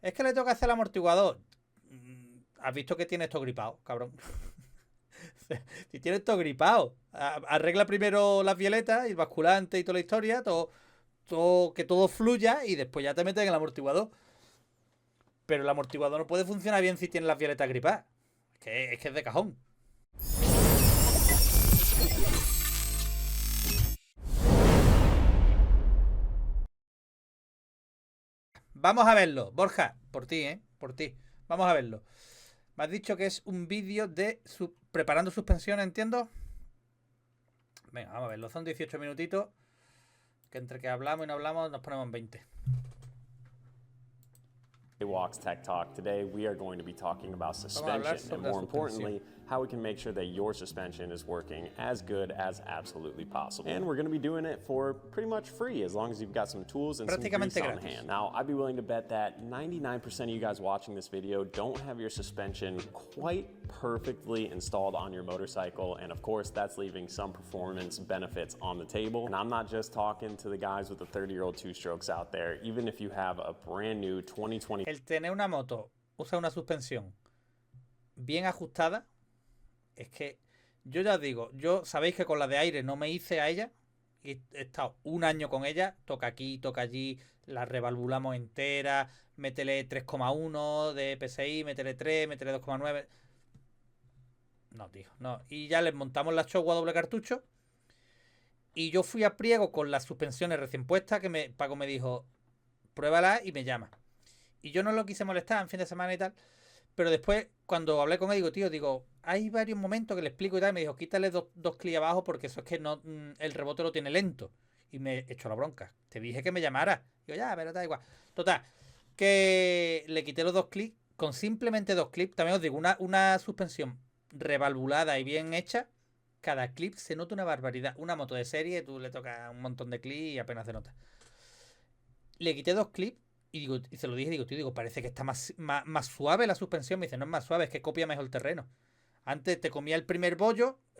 Es que le toca hacer el amortiguador. Has visto que tiene esto gripado, cabrón. Si tienes esto gripado, arregla primero las violetas y el basculante y toda la historia, que todo fluya y después ya te metes en el amortiguador. Pero el amortiguador no puede funcionar bien si tienes las violetas gripadas. Es que es de cajón. Vamos a verlo. Borja, por ti, ¿eh? Por ti. Vamos a verlo. Me has dicho que es un vídeo de preparando suspensión, entiendo. Venga, vamos a verlo. Son 18 minutitos. Que entre que hablamos y no hablamos nos ponemos en 20. Walks Tech Talk. Today we are going to be talking about suspension and more importantly how we can make sure that your suspension is working as good as absolutely possible. And we're going to be doing it for pretty much free as long as you've got some tools and some grease on hand. Now I'd be willing to bet that 99% of you guys watching this video don't have your suspension quite perfectly installed on your motorcycle, and of course that's leaving some performance benefits on the table. And I'm not just talking to the guys with the 30-year-old two-strokes out there. Even if you have a brand new 2020. El tener una moto, usa una suspensión bien ajustada, es que yo ya os digo, yo sabéis que con la de aire no me hice a ella, y he estado un año con ella, toca aquí, toca allí, la revalvulamos entera, métele 3,1 de PSI, métele 3, métele 2,9. No, tío, no. Y ya les montamos la Showa doble cartucho. Y yo fui a Priego con las suspensiones recién puestas, que Paco me dijo, pruébala y me llama. Y yo no lo quise molestar en fin de semana y tal. Pero después, cuando hablé con él, digo, hay varios momentos que le explico y tal. Y me dijo, quítale dos clics abajo porque eso es que no, el rebote lo tiene lento. Y me echó la bronca. Te dije que me llamara. Digo, ya, pero da igual. Total, que le quité los 2 clics. Con simplemente 2 clips, también os digo, una suspensión revalvulada y bien hecha, cada clip se nota una barbaridad. Una moto de serie, tú le tocas un montón de clips y apenas se nota. Le quité 2 clips y se lo dije, tío, parece que está más suave la suspensión. Me dice, no es más suave, es que copia mejor el terreno. Antes te comía el primer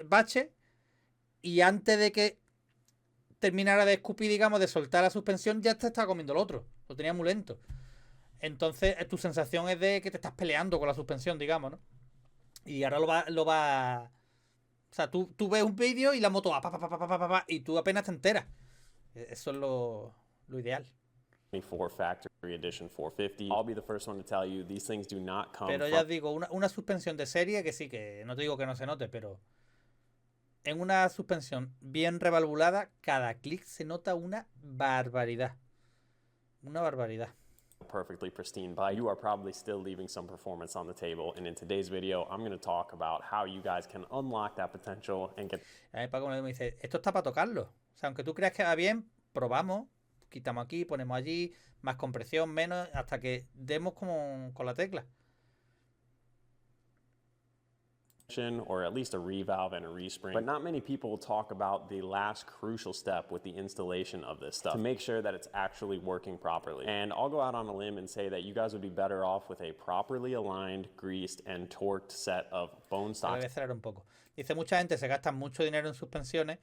bache, y antes de que terminara de escupir, digamos, de soltar la suspensión, ya te estaba comiendo el otro. Lo tenía muy lento. Entonces, tu sensación es de que te estás peleando con la suspensión, digamos, ¿no? Y ahora lo va... O sea, tú ves un vídeo y la moto va, y tú apenas te enteras. Eso es lo ideal. Factory Edition 450. I'll be the first one to tell you these things do not come. Pero ya os digo, una suspensión de serie que sí, que no te digo que no se note, pero en una suspensión bien revalvulada, cada clic se nota una barbaridad. Una barbaridad. Perfectly pristine, but you are probably still leaving some performance on the table. And in today's video, I'm going to talk about how you guys can unlock that potential and get. A mí Paco me dice, esto está para tocarlo. O sea, aunque tú creas que va bien, probamos, quitamos aquí, ponemos allí, más compresión, menos, hasta que demos como con la tecla. Or at least a revalve and a respring. But not many people talk about the last crucial step with the installation of this stuff to make sure that it's actually working properly. And I'll go out on a limb and say that you guys would be better off with a properly aligned, greased, and torqued set of bone stock. Voy a cerrar un poco. Dice, mucha gente se gasta mucho dinero en suspensiones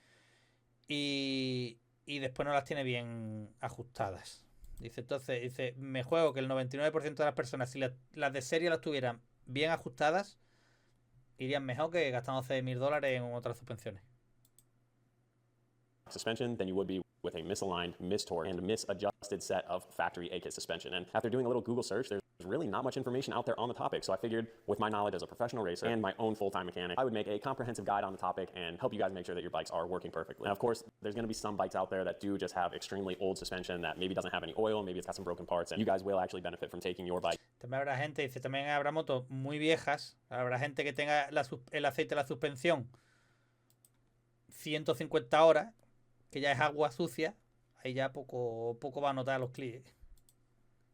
y después no las tiene bien ajustadas. Dice, entonces, me juego que el 99% de las personas, si las de serie las tuvieran bien ajustadas, irían mejor que gastándose $1000 en otras suspensiones. Suspension than you would be with a misaligned, mistorqued, and misadjusted set of factory AQUÍ suspension. And after doing a little Google search, there's really not much information out there on the topic. So I figured with my knowledge as a professional racer and my own full-time mechanic, I would make a comprehensive guide on the topic and help you guys make sure that your bikes are working perfectly. And of course, there's going to be some bikes out there that do just have extremely old suspension that maybe doesn't have any oil, maybe it's got some broken parts, and you guys will actually benefit from taking your bike. También habrá gente, dice, también habrá motos muy viejas, habrá gente que tenga el aceite de la suspensión 150 horas, que ya es agua sucia, ahí ya poco va a notar los clics.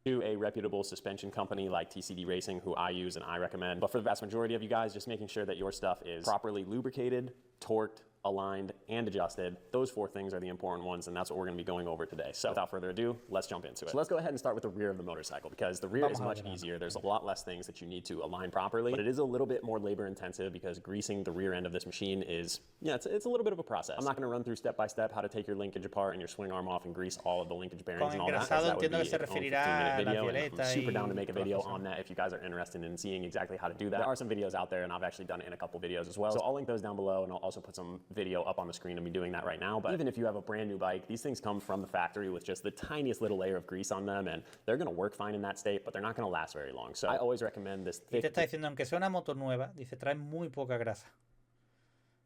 To a reputable suspension company like TCD Racing, who I use and I recommend. But for the vast majority of you guys, just making sure that your stuff is properly lubricated, torqued, aligned, and adjusted. Those 4 things are the important ones, and that's what we're going to be going over today. So without further ado, let's jump into it. So let's go ahead and start with the rear of the motorcycle, because the rear is much easier. There's a lot less things that you need to align properly, but it is a little bit more labor intensive because greasing the rear end of this machine is, it's a little bit of a process. I'm not going to run through step by step how to take your linkage apart and your swing arm off and grease all of the linkage bearings and all that. That would be its own 15-minute video, and I'm super down to make a video on that if you guys are interested in seeing exactly how to do that. There are some videos out there, and I've actually done it in a couple videos as well. So I'll link those down below, and I'll also put some video up on the screen. I'll be doing that right now. But even if you have a brand new bike, these things come from the factory with just the tiniest little layer of grease on them, and they're going to work fine in that state, but they're not going to last very long. So I always recommend this thick. Y te está diciendo, aunque sea una moto nueva, dice, trae muy poca grasa.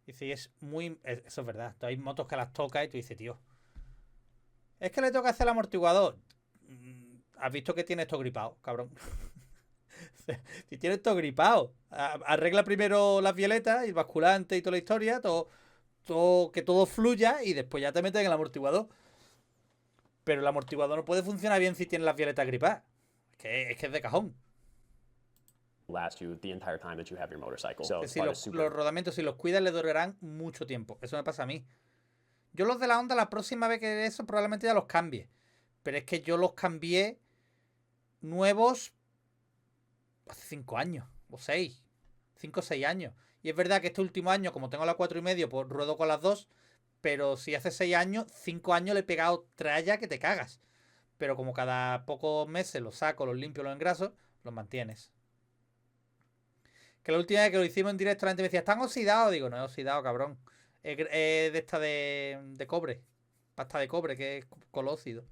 Dice, y es muy... Eso es verdad. Hay motos que las tocas y tú dices, tío, es que le toca hacer el amortiguador. ¿Has visto que tiene esto gripado, cabrón? Si tienes esto gripado, arregla primero las violetas y el basculante y toda la historia, que todo fluya, y después ya te metes en el amortiguador. Pero el amortiguador no puede funcionar bien si tienes las violetas gripadas. Es que es de cajón. Last you the entire time that you have your motorcycle. So si los rodamientos, si los cuidas, le durarán mucho tiempo. Eso me pasa a mí. Yo los de la Honda, la próxima vez que eso, probablemente ya los cambie. Pero es que yo los cambié nuevos hace 5 años, o 6, 5 o 6 años. Y es verdad que este último año, como tengo la 4,5, pues ruedo con las 2. Pero si hace 6 años, 5 años le he pegado tralla que te cagas. Pero como cada pocos meses los saco, los limpio, los engraso, los mantienes. Que la última vez que lo hicimos en directo, la gente me decía, ¿están oxidados? Digo, no he oxidado, cabrón. Es de esta de cobre. Pasta de cobre, que es colócido.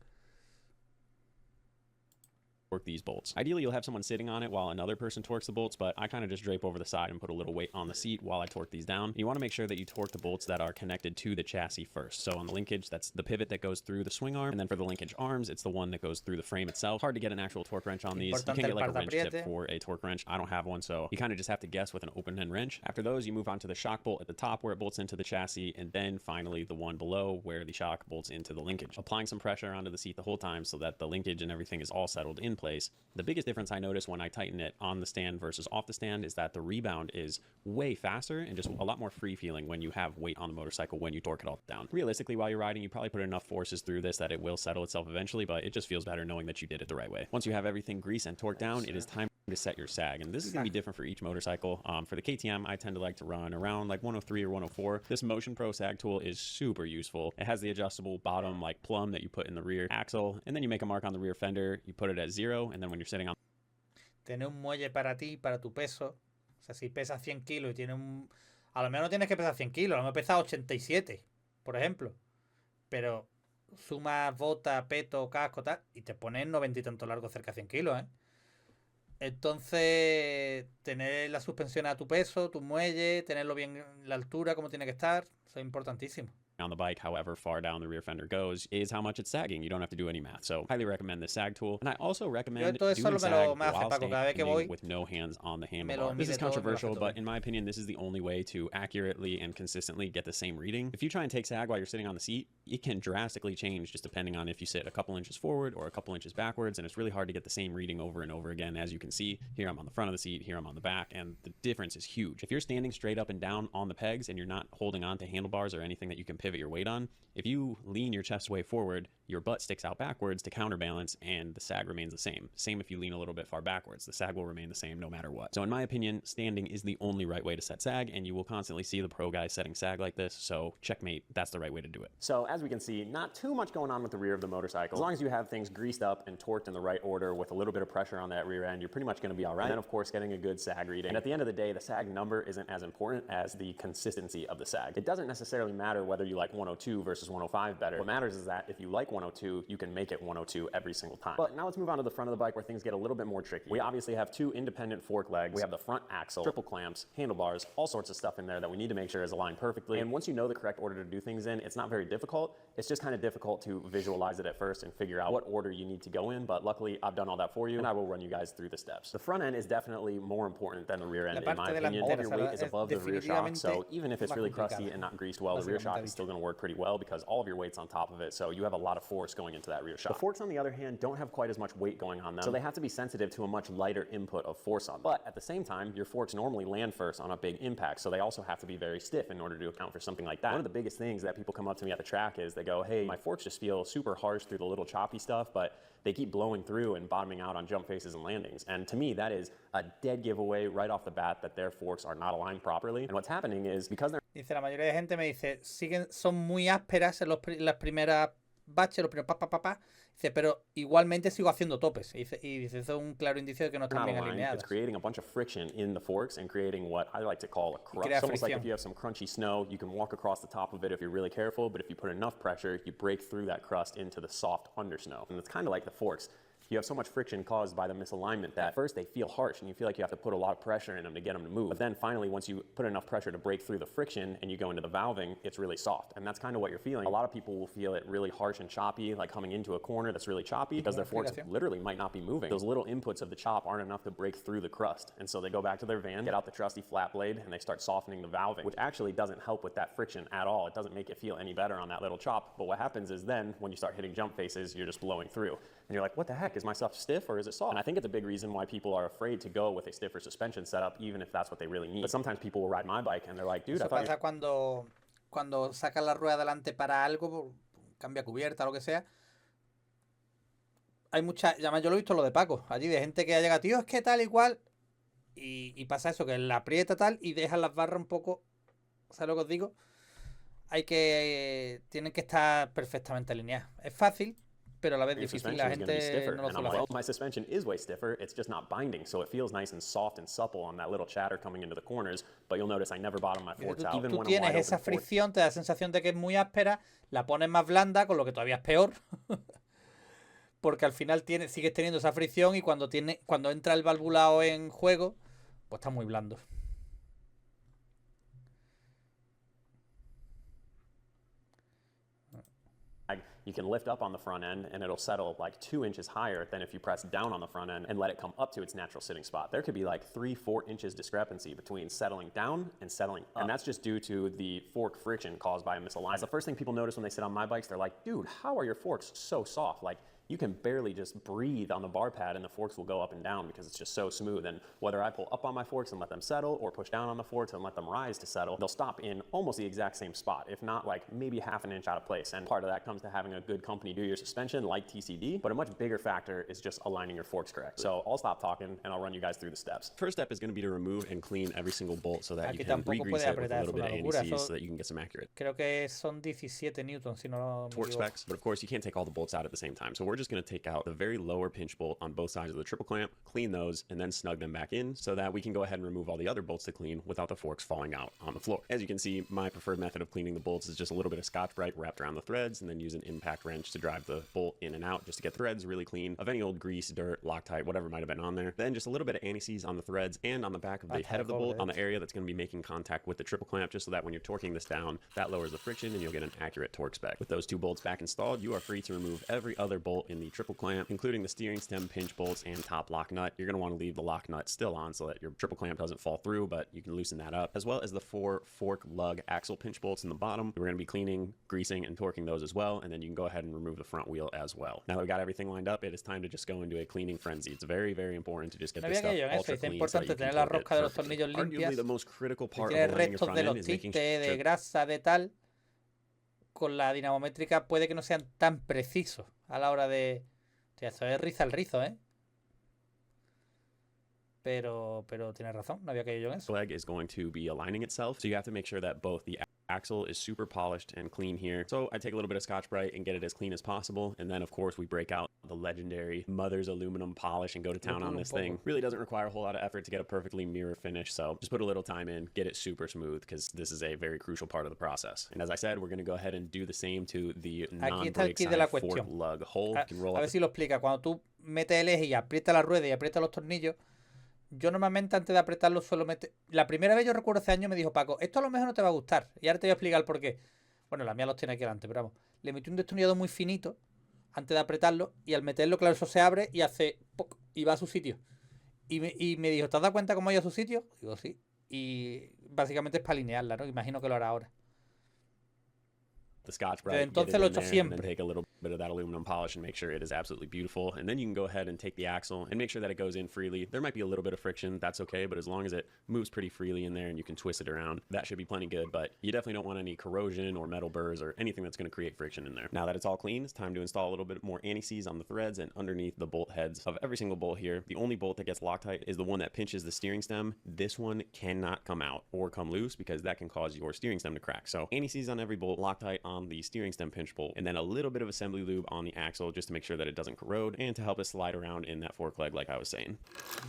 Torque these bolts. Ideally, you'll have someone sitting on it while another person torques the bolts, but I kind of just drape over the side and put a little weight on the seat while I torque these down. You want to make sure that you torque the bolts that are connected to the chassis first. So on the linkage, that's the pivot that goes through the swing arm, and then for the linkage arms, it's the one that goes through the frame itself. Hard to get an actual torque wrench on these. You can get like a wrench tip for a torque wrench. I don't have one, so you kind of just have to guess with an open end wrench. After those, you move on to the shock bolt at the top where it bolts into the chassis, and then finally the one below where the shock bolts into the linkage. Applying some pressure onto the seat the whole time so that the linkage and everything is all settled in place. The biggest difference I notice when I tighten it on the stand versus off the stand is that the rebound is way faster and just a lot more free feeling when you have weight on the motorcycle when you torque it all down. Realistically, while you're riding, you probably put enough forces through this that it will settle itself eventually, but it just feels better knowing that you did it the right way. Once you have everything greased and torqued down, it is time to set your sag, and this is going to be different for each motorcycle. For the KTM, I tend to like to run around like 103 or 104. This Motion Pro sag tool is super useful. It has the adjustable bottom like plumb that you put in the rear axle, and then you make a mark on the rear fender, you put it at 0, and then when you're sitting on tener un muelle para ti, para tu peso. O sea, si pesas 100 kilos y tienes un... A lo mejor no tienes que pesar 100 kilos, a lo mejor pesas 87, por ejemplo. Pero sumas bota, peto, casco, tal, y te pones 90 y tanto largo, cerca de 100 kilos, ¿eh? Entonces, tener la suspensión a tu peso, tu muelle, tenerlo bien en la altura, como tiene que estar, eso es importantísimo. On the bike, however far down the rear fender goes, is how much it's sagging. You don't have to do any math. So highly recommend this sag tool. And I also recommend doing sag while standing with no hands on the handlebar. This is controversial, but in my opinion, this is the only way to accurately and consistently get the same reading. If you try and take sag while you're sitting on the seat, it can drastically change just depending on if you sit a couple inches forward or a couple inches backwards, and it's really hard to get the same reading over and over again. As you can see, here I'm on the front of the seat, here I'm on the back, and the difference is huge. If you're standing straight up and down on the pegs and you're not holding on to handlebars or anything that you can pivot your weight on, if you lean your chest way forward, your butt sticks out backwards to counterbalance and the sag remains the same. Same if you lean a little bit far backwards, the sag will remain the same no matter what. So in my opinion, standing is the only right way to set sag, and you will constantly see the pro guys setting sag like this, so checkmate, that's the right way to do it. So as we can see, not too much going on with the rear of the motorcycle. As long as you have things greased up and torqued in the right order with a little bit of pressure on that rear end, you're pretty much going to be all right. And then of course, getting a good sag reading. And at the end of the day, the sag number isn't as important as the consistency of the sag. It doesn't necessarily matter whether you like 102 versus 105 better. What matters is that if you like 102, you can make it 102 every single time. But now let's move on to the front of the bike where things get a little bit more tricky. We obviously have 2 independent fork legs. We have the front axle, triple clamps, handlebars, all sorts of stuff in there that we need to make sure is aligned perfectly. And once you know the correct order to do things in, it's not very difficult. It's just kind of difficult to visualize it at first and figure out what order you need to go in. But luckily, I've done all that for you, and I will run you guys through the steps. The front end is definitely more important than the rear end, in my opinion. All of your weight is above the rear shock, so even if it's really crusty and not greased well, the rear shock is still still going to work pretty well because all of your weight's on top of it, so you have a lot of force going into that rear shock. The forks, on the other hand, don't have quite as much weight going on them, so they have to be sensitive to a much lighter input of force on them. But at the same time, your forks normally land first on a big impact, so they also have to be very stiff in order to account for something like that. One of the biggest things that people come up to me at the track is they go, hey, my forks just feel super harsh through the little choppy stuff, but they keep blowing through and bottoming out on jump faces and landings. And to me, that is a dead giveaway right off the bat that their forks are not aligned properly. And what's happening is because they're... Dice, la mayoría de gente me dice, son muy ásperas en las primeras baches, los primeros pa. Dice, pero igualmente sigo haciendo topes. Y dice, eso es un claro indicio de que no están bien alineadas. It's creating a bunch of friction in the forks and creating what I like to call a crust. It's almost like if you have some crunchy snow, you can walk across the top of it if you're really careful, but if you put enough pressure, you break through that crust into the soft undersnow. And it's kind of like the forks. You have so much friction caused by the misalignment that at first they feel harsh and you feel like you have to put a lot of pressure in them to get them to move. But then finally, once you put enough pressure to break through the friction and you go into the valving, it's really soft. And that's kind of what you're feeling. A lot of people will feel it really harsh and choppy, like coming into a corner that's really choppy because their forks literally might not be moving. Those little inputs of the chop aren't enough to break through the crust. And so they go back to their van, get out the trusty flat blade, and they start softening the valving, which actually doesn't help with that friction at all. It doesn't make it feel any better on that little chop. But what happens is then when you start hitting jump faces, you're just blowing through. And you're like, what the heck? Is my stuff stiff or is it soft? And I think it's a big reason why people are afraid to go with a stiffer suspension setup, even if that's what they really need. But sometimes people will ride my bike and they're like, dude, Eso pasa cuando sacas la rueda delante para algo, cambia cubierta, lo que sea. Hay mucha, yo lo he visto lo de Paco, allí de gente que llega, tío, es que tal y cual. Y pasa eso, que la aprieta tal y dejan las barras un poco, ¿sabes lo que os digo? Tienen que estar perfectamente alineadas. Es fácil, pero a la vez difícil, la gente no lo suele hacer. My suspension is way stiffer, it's just not binding, so it feels nice and soft and supple on that little chatter coming into the corners, but you'll notice I never bottom my forks out. Tú tienes esa fricción, te da la sensación de que es muy áspera, la pones más blanda, con lo que todavía es peor, porque al final sigues teniendo esa fricción y cuando entra el valvulado en juego, pues está muy blando. You can lift up on the front end and it'll settle like 2 inches higher than if you press down on the front end and let it come up to its natural sitting spot. There could be like 3-4 inches discrepancy between settling down and settling up. And that's just due to the fork friction caused by a misalignment. The first thing people notice when they sit on my bikes, they're like, dude, how are your forks so soft? Like, you can barely just breathe on the bar pad and the forks will go up and down because it's just so smooth. And whether I pull up on my forks and let them settle or push down on the forks and let them rise to settle, they'll stop in almost the exact same spot, if not like maybe half an inch out of place. And part of that comes to having a good company do your suspension like TCD, but a much bigger factor is just aligning your forks correctly. So I'll stop talking and I'll run you guys through the steps. First step is going to be to remove and clean every single bolt so that you can re-grease it with a little bit of anti-seize so that you can get some accurate creo que son 17 newtons, si no torque specs. But of course you can't take all the bolts out at the same time. So we're just going to take out the very lower pinch bolt on both sides of the triple clamp, clean those, and then snug them back in so that we can go ahead and remove all the other bolts to clean without the forks falling out on the floor. As you can see, my preferred method of cleaning the bolts is just a little bit of Scotch-Brite wrapped around the threads and then use an impact wrench to drive the bolt in and out just to get threads really clean of any old grease, dirt, Loctite, whatever might have been on there. Then just a little bit of anti-seize on the threads and on the back of the head of the bolt on the area that's going to be making contact with the triple clamp just so that when you're torquing this down, that lowers the friction and you'll get an accurate torque spec. With those 2 bolts back installed, you are free to remove every other bolt in the triple clamp, including the steering stem pinch bolts and top lock nut. You're going to want to leave the lock nut still on so that your triple clamp doesn't fall through, but you can loosen that up, as well as the 4 fork lug axle pinch bolts in the bottom. We're going to be cleaning, greasing, and torquing those as well, and then you can go ahead and remove the front wheel as well. Now that we've got everything lined up, it is time to just go into a cleaning frenzy. It's very, very important to just get this stuff ultra clean so that you can torque it perfectly. Arguably the most critical part of aligning your front end is making sure de grasa, de tal, con la dinamométrica puede que no sean tan precisos a la hora de... O sea, eso es riza el rizo, ¿eh? Pero tienes razón, no había caído yo en eso. Leg is going to be aligning itself, so you have to make sure that both the axle is super polished and clean here. So I take a little bit of Scotch-Brite and get it as clean as possible, and then of course we break out the legendary Mother's aluminum polish and go to town on this thing. Really doesn't require a whole lot of effort to get a perfectly mirror finish, so just put a little time in, get it super smooth, because this is a very crucial part of the process. And as I said, we're going to go ahead and do the same to the non-brake side fork lug hole. A ver si lo explica. Cuando tú metes el eje y aprietas la rueda y aprietas los tornillos, yo normalmente antes de apretarlo suelo meter... La primera vez yo recuerdo hace años me dijo Paco, esto a lo mejor no te va a gustar. Y ahora te voy a explicar el por qué. Bueno, la mía los tiene aquí delante, pero vamos. Le metí un destornillador muy finito antes de apretarlo y al meterlo, claro, eso se abre y hace... ¡poc! Y va a su sitio. Y me dijo, ¿te has dado cuenta cómo ha ido a su sitio? Digo, sí. Y básicamente es para alinearla, ¿no? Imagino que lo hará ahora. the Scotch Desde Brite, entonces lo he hecho and then siempre. take a little bit of that aluminum polish and make sure it is absolutely beautiful. And then you can go ahead and take the axle and make sure that it goes in freely. There might be a little bit of friction, that's okay, but as long as it moves pretty freely in there and you can twist it around, that should be plenty good. But you definitely don't want any corrosion or metal burrs or anything that's going to create friction in there. Now that it's all clean, it's time to install a little bit more anti-seize on the threads and underneath the bolt heads of every single bolt here. The only bolt that gets Loctite is the one that pinches the steering stem. This one cannot come out or come loose because that can cause your steering stem to crack. So anti-seize on every bolt, Loctite on the steering stem pinch bolt, and then a little bit of assembly lube on the axle just to make sure that it doesn't corrode and to help it slide around in that fork leg like I was saying.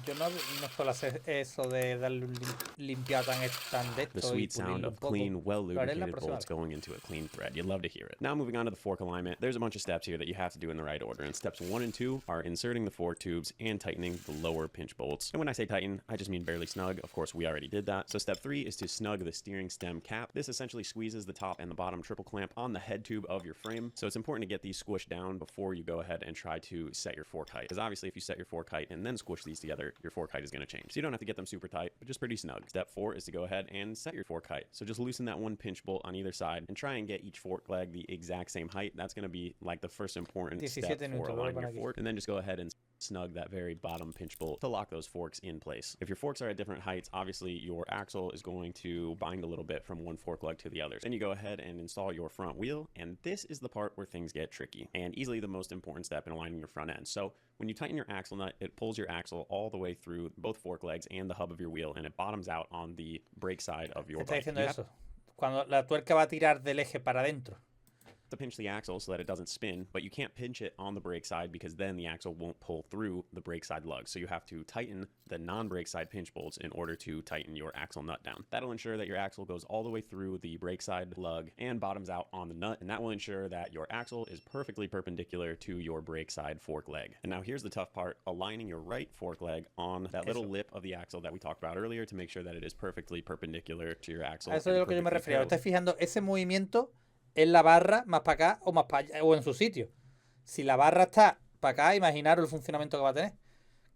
Yo no suelo hacer eso de darle un limpiado tan de esto. The sweet sound of clean, well lubricated bolts going into a clean thread. You'd love to hear it. Now moving on to the fork alignment, there's a bunch of steps here that you have to do in the right order. And steps 1 and 2 are inserting the fork tubes and tightening the lower pinch bolts. And when I say tighten, I just mean barely snug. Of course, we already did that. So step 3 is to snug the steering stem cap. This essentially squeezes the top and the bottom triple clamp on the head tube of your frame. So it's important to get these squished down before you go ahead and try to set your fork height. Because obviously if you set your fork height and then squish these together, your fork height is going to change. So you don't have to get them super tight, but just pretty snug. Step 4 is to go ahead and set your fork height. So just loosen that one pinch bolt on either side and try and get each fork leg the exact same height. That's going to be like the first important step for aligning your fork. And then just go ahead and snug that very bottom pinch bolt to lock those forks in place. If your forks are at different heights, obviously your axle is going to bind a little bit from one fork leg to the other. Then you go ahead and install your front wheel, and this is the part where things get tricky and easily the most important step in aligning your front end. So when you tighten your axle nut, it pulls your axle all the way through both fork legs and the hub of your wheel, and it bottoms out on the brake side of your bike. Está diciendo eso. Cuando la tuerca va a tirar del eje para adentro. To pinch the axle so that it doesn't spin, but you can't pinch it on the brake side because then the axle won't pull through the brake side lug. So you have to tighten the non-brake side pinch bolts in order to tighten your axle nut down. That'll ensure that your axle goes all the way through the brake side lug and bottoms out on the nut, and that will ensure that your axle is perfectly perpendicular to your brake side fork leg. And now here's the tough part, aligning your right fork leg on that little lip of the axle that we talked about earlier to make sure that it is perfectly perpendicular to your axle. A eso es lo que yo me refiero. Estáis fijando ese movimiento en la barra más para acá o más para allá, o en su sitio. Si la barra está para acá, imaginaros el funcionamiento que va a tener.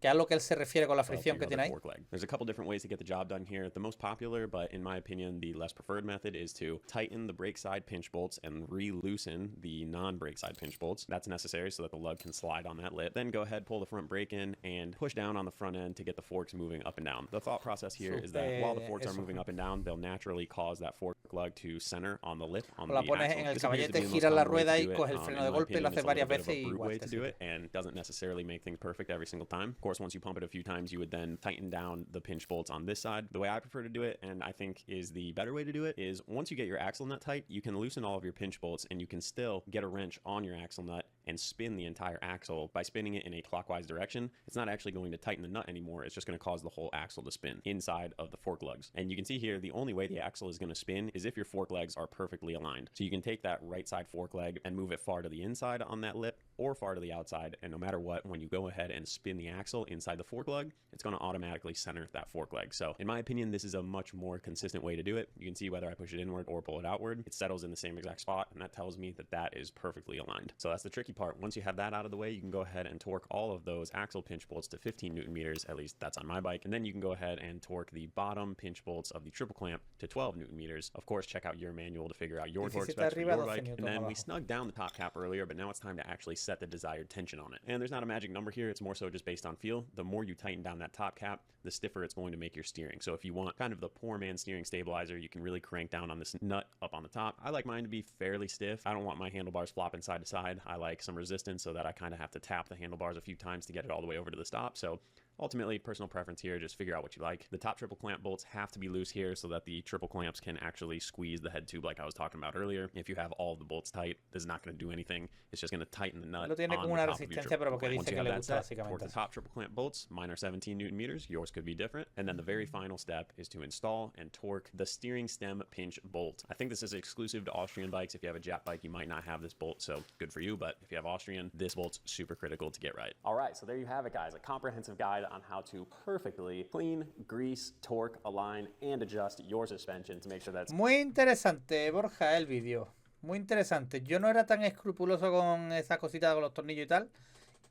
Que es lo que él se refiere con la fricción que tiene ahí. There's a couple different ways to get the job done here. The most popular, but in my opinion, the less preferred method is to tighten the brake side pinch bolts and re-loosen the non-brake side pinch bolts. That's necessary so that the lug can slide on that lip. Then go ahead, pull the front brake in, and push down on the front end to get the forks moving up and down. The thought process here is that while the forks are moving up and down, they'll naturally cause that fork lug to center on the lip on the axle. La pones en el caballete, giras la rueda y coges el freno de golpe y lo haces varias veces y igual te sirve. And doesn't necessarily make things perfect every single time. Of course, once you pump it a few times, you would then tighten down the pinch bolts on this side. The way I prefer to do it, and I think is the better way to do it, is once you get your axle nut tight, you can loosen all of your pinch bolts and you can still get a wrench on your axle nut and spin the entire axle. By spinning it in a clockwise direction, it's not actually going to tighten the nut anymore. It's just going to cause the whole axle to spin inside of the fork lugs. And you can see here, the only way the axle is going to spin is if your fork legs are perfectly aligned. So you can take that right side fork leg and move it far to the inside on that lip or far to the outside. And no matter what, when you go ahead and spin the axle inside the fork lug, it's going to automatically center that fork leg. So in my opinion, this is a much more consistent way to do it. You can see whether I push it inward or pull it outward, it settles in the same exact spot. And that tells me that that is perfectly aligned. So that's the tricky part. Once you have that out of the way, you can go ahead and torque all of those axle pinch bolts to 15 Newton meters. At least that's on my bike. And then you can go ahead and torque the bottom pinch bolts of the triple clamp to 12 Newton meters. Of course, check out your manual to figure out your torque specs for your bike. And then we snugged down the top cap earlier, but now it's time to actually set the desired tension on it. And there's not a magic number here. It's more so just based on feel. The more you tighten down that top cap, the stiffer it's going to make your steering. So if you want kind of the poor man steering stabilizer, you can really crank down on this nut up on the top. I like mine to be fairly stiff. I don't want my handlebars flopping side to side. I like some resistance so that I kind of have to tap the handlebars a few times to get it all the way over to the stop. So ultimately, personal preference here, just figure out what you like. The top triple clamp bolts have to be loose here so that the triple clamps can actually squeeze the head tube like I was talking about earlier. If you have all of the bolts tight, this is not going to do anything. It's just going to tighten the nut on the top of your triple clamp. Once you have that set, torque the top triple clamp bolts. Mine are 17 Newton meters. Yours could be different. And then the very final step is to install and torque the steering stem pinch bolt. I think this is exclusive to Austrian bikes. If you have a Jap bike, you might not have this bolt, so good for you. But if you have Austrian, this bolt's super critical to get right. All right, so there you have it, guys. A comprehensive guide on how to perfectly clean, grease, torque, align, and adjust your suspension to make sure that's... Muy interesante, Borja, el vídeo. Muy interesante. Yo no era tan escrupuloso con esa cosita con los tornillos y tal.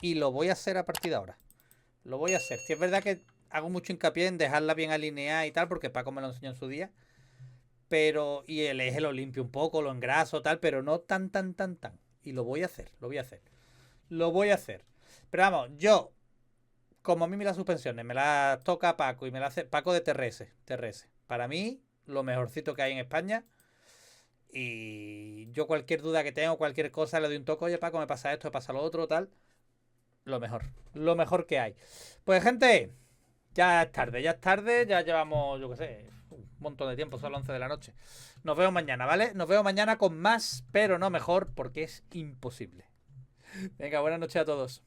Y lo voy a hacer a partir de ahora. Lo voy a hacer. Si es verdad que hago mucho hincapié en dejarla bien alineada y tal, porque Paco me lo enseñó en su día. pero, y el eje lo limpio un poco, lo engraso, tal, pero no tan. Y lo voy a hacer. Pero vamos, yo, como a mí las suspensiones me las toca Paco y me las hace Paco de TRS. Para mí, lo mejorcito que hay en España. Y yo cualquier duda que tengo, cualquier cosa, le doy un toque. Oye, Paco, me pasa esto, me pasa lo otro, tal. Lo mejor que hay. Pues, gente, ya es tarde. Ya llevamos, yo qué sé, un montón de tiempo. Son las 11 de la noche. Nos vemos mañana, ¿vale? Nos vemos mañana con más, pero no mejor, porque es imposible. Venga, buenas noches a todos.